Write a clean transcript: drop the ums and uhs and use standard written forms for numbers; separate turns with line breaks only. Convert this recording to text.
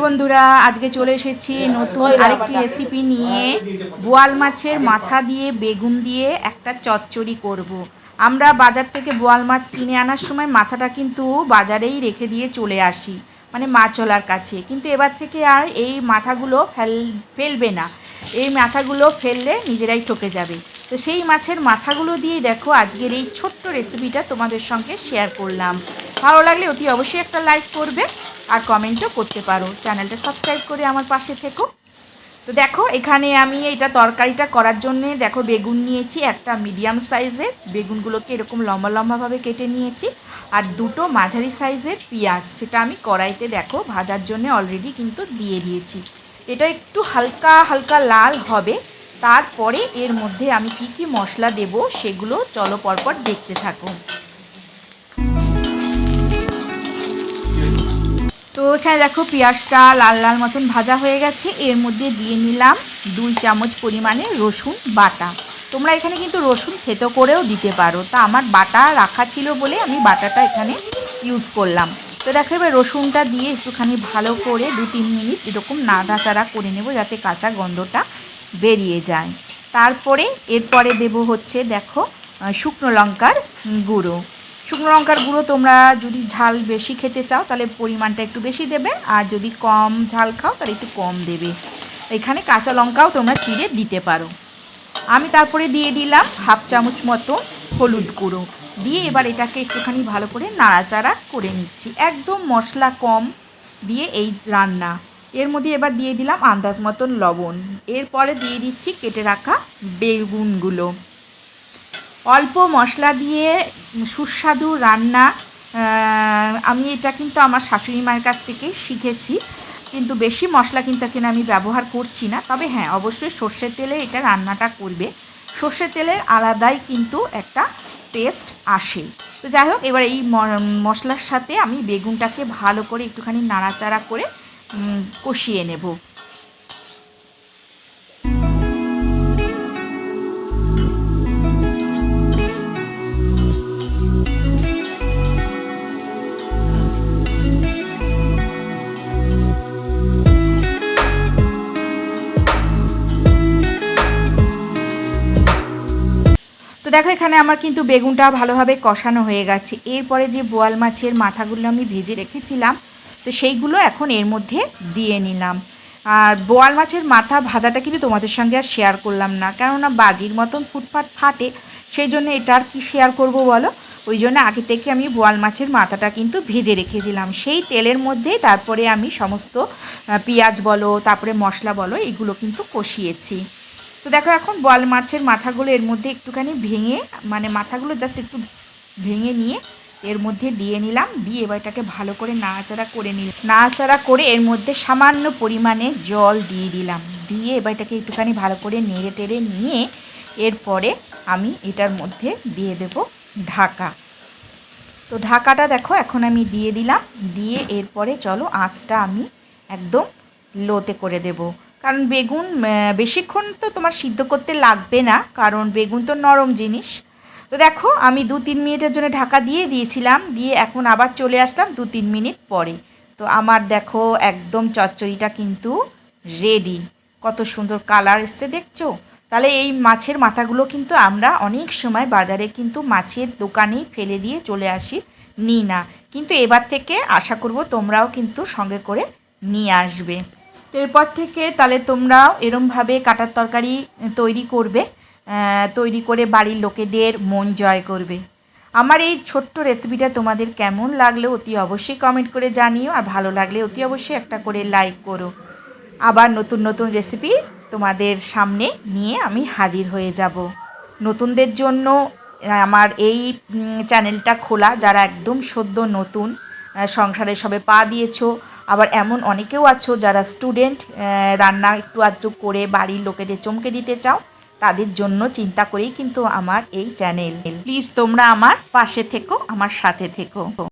বন্ধুরা, আজকে চলে এসেছি নতুন আরেকটি রেসিপি নিয়ে। বোয়াল মাছের মাথা দিয়ে বেগুন দিয়ে একটা চচ্চড়ি করব। আমরা বাজার থেকে বোয়াল মাছ কিনে আনার সময় মাথাটা কিন্তু বাজারেই রেখে দিয়ে চলে আসি, মানে মাছওয়ালার কাছে। কিন্তু এবার থেকে আর এই মাথাগুলো ফেলবে না, এই মাথাগুলো ফেললে নিজেরাই ঠকে যাবে। তো সেই মাছের মাথাগুলো দিয়ে দেখো আজকের এই ছোট্ট রেসিপিটা তোমাদের সঙ্গে শেয়ার করলাম। ভালো লাগলে অতি অবশ্যই একটা লাইক করবে আর কমেন্টও করতে পারো। চ্যানেলটা সাবস্ক্রাইব করে আমার পাশে থেকো। তো দেখো এখানে আমি এটা তরকারিটা করার জন্যে দেখো বেগুন নিয়েছি, একটা মিডিয়াম সাইজের বেগুনগুলোকে এরকম লম্বা লম্বাভাবে কেটে নিয়েছি। আর দুটো মাঝারি সাইজের পেঁয়াজ, সেটা আমি কড়াইতে দেখো ভাজার জন্যে অলরেডি কিন্তু দিয়ে দিয়েছি। এটা একটু হালকা হালকা লাল হবে, তারপরে এর মধ্যে আমি কি কি মশলা দেব সেগুলো চলো পরপর দেখতে থাকো। তো এখানে দেখো পেঁয়াজটা লাল লাল মতন ভাজা হয়ে গেছে। এর মধ্যে দিয়ে নিলাম 2 চামচ পরিমাণে রসুন বাটা। তোমরা এখানে কিন্তু রসুন থেতো করেও দিতে পারো, তা আমার বাটা রাখা ছিল বলে আমি বাটাটা এখানে ইউজ করলাম। তো দেখো এবার রসুনটা দিয়ে একটুখানি ভালো করে 2-3 মিনিট এরকম নাড়াচাড়া করে নেব, যাতে কাঁচা গন্ধটা বেরিয়ে যায়। তারপরে এরপরে দেব হচ্ছে দেখো শুকনো লঙ্কার গুঁড়ো। শুকনো লঙ্কার গুঁড়ো তোমরা যদি ঝাল বেশি খেতে চাও তাহলে পরিমাণটা একটু বেশি দেবে, আর যদি কম ঝাল খাও তাহলে একটু কম দেবে। এখানে কাঁচা লঙ্কাও তোমরা চিড়ে দিতে পারো। আমি তারপরে দিয়ে দিলাম 1/2 চামচ মতো হলুদ গুঁড়ো দিয়ে এবার এটাকে একটুখানি ভালো করে নাড়াচাড়া করে নিচ্ছি। একদম মশলা কম দিয়ে এই রান্না। এর মধ্যে এবার দিয়ে দিলাম আন্দাজ মতন লবণ। এরপরে দিয়ে দিচ্ছি কেটে রাখা বেগুনগুলো। অল্প মশলা দিয়ে সুস্বাদু রান্না, আমি এটা কিন্তু আমার শাশুড়ি মায়ের কাছ থেকে শিখেছি। কিন্তু বেশি মশলা কিন্তু এখানে আমি ব্যবহার করছি না। তবে হ্যাঁ, অবশ্যই সর্ষের তেলে এটা রান্নাটা করবে। সর্ষের তেলের আলাদাই কিন্তু একটা টেস্ট আসে। তো যাই হোক, এবার এই মশলার সাথে আমি বেগুনটাকে ভালো করে একটুখানি নাড়াচাড়া করে কষিয়ে নেব। তো দেখো এখানে আমার কিন্তু বেগুনটা ভালোভাবে কষানো হয়ে গেছে। এরপরে যে বোয়াল মাছের মাথাগুলো আমি ভেজে রেখেছিলাম, তো সেইগুলো এখন এর মধ্যে দিয়ে নিলাম। আর বোয়াল মাছের মাথা ভাজাটা কিন্তু তোমাদের সঙ্গে আর শেয়ার করলাম না, কেননা বাজির মতন ফুটফাট ফাটে, সেই জন্য এটা আর কি শেয়ার করব বলো। ওই জন্য আগে থেকে আমি বোয়াল মাছের মাথাটা কিন্তু ভেজে রেখে দিলাম। সেই তেলের মধ্যেই তারপরে আমি সমস্ত পেঁয়াজ বলো, তারপরে মশলা বলো, এগুলো কিন্তু কষিয়েছি। তো দেখো এখন বোয়াল মাছের মাথাগুলো এর মধ্যে একটুখানি ভেঙে, মানে মাথাগুলো জাস্ট একটু ভেঙে নিয়ে এর মধ্যে দিয়ে নিলাম। দিয়ে এবার এটাকে ভালো করে নাড়াচাড়া করে নিলাম। নাড়াচাড়া করে এর মধ্যে সামান্য পরিমাণে জল দিয়ে দিলাম। দিয়ে এবার এটাকে একটুখানি ভালো করে নেড়ে টেড়ে নিয়ে এরপরে আমি এটার মধ্যে দিয়ে দেব ঢাকা। তো ঢাকাটা দেখো এখন আমি দিয়ে দিলাম। দিয়ে এরপরে চলো আঁচটা আমি একদম লোতে করে দেব, কারণ বেগুন বেশিক্ষণ তো তোমার সিদ্ধ করতে লাগবে না, কারণ বেগুন তো নরম জিনিস। তো দেখো আমি 2-3 মিনিটের জন্য ঢাকা দিয়ে দিয়েছিলাম, দিয়ে এখন আবার চলে আসলাম 2-3 মিনিট পরে। তো আমার দেখো একদম চচ্চড়িটা কিন্তু রেডি। কত সুন্দর কালার এসছে দেখছো। তাহলে এই মাছের মাথাগুলো কিন্তু আমরা অনেক সময় বাজারে কিন্তু মাছের দোকানেই ফেলে দিয়ে চলে আসি, নিই না। কিন্তু এবার থেকে আশা করব তোমরাও কিন্তু সঙ্গে করে নিয়ে আসবে। তো এরপর থেকে তাহলে তোমরাও এরমভাবে কাটার তরকারি তৈরি করবে, তৈরি করে বাড়ির লোকেদের মন জয় করবে। আমার এই ছোট্ট রেসিপিটা তোমাদের কেমন লাগলো অতি অবশ্যই কমেন্ট করে জানিও, আর ভালো লাগলে অতি অবশ্যই একটা করে লাইক করো। আবার নতুন নতুন রেসিপি তোমাদের সামনে নিয়ে আমি হাজির হয়ে যাব। নতুনদের জন্য আমার এই চ্যানেলটা খোলা, যারা একদম সদ্য নতুন সংসারে সবে পা দিয়েছো, আবার এমন অনেকেও আছো যারা স্টুডেন্ট, রান্না একটু আধটু করে বাড়ির লোকেদের চমকে দিতে চাও, তাদের জন্য চিন্তা করেই কিন্তু আমার এই চ্যানেল। প্লিজ তোমরা আমার পাশে থেকো, আমার সাথে থেকো।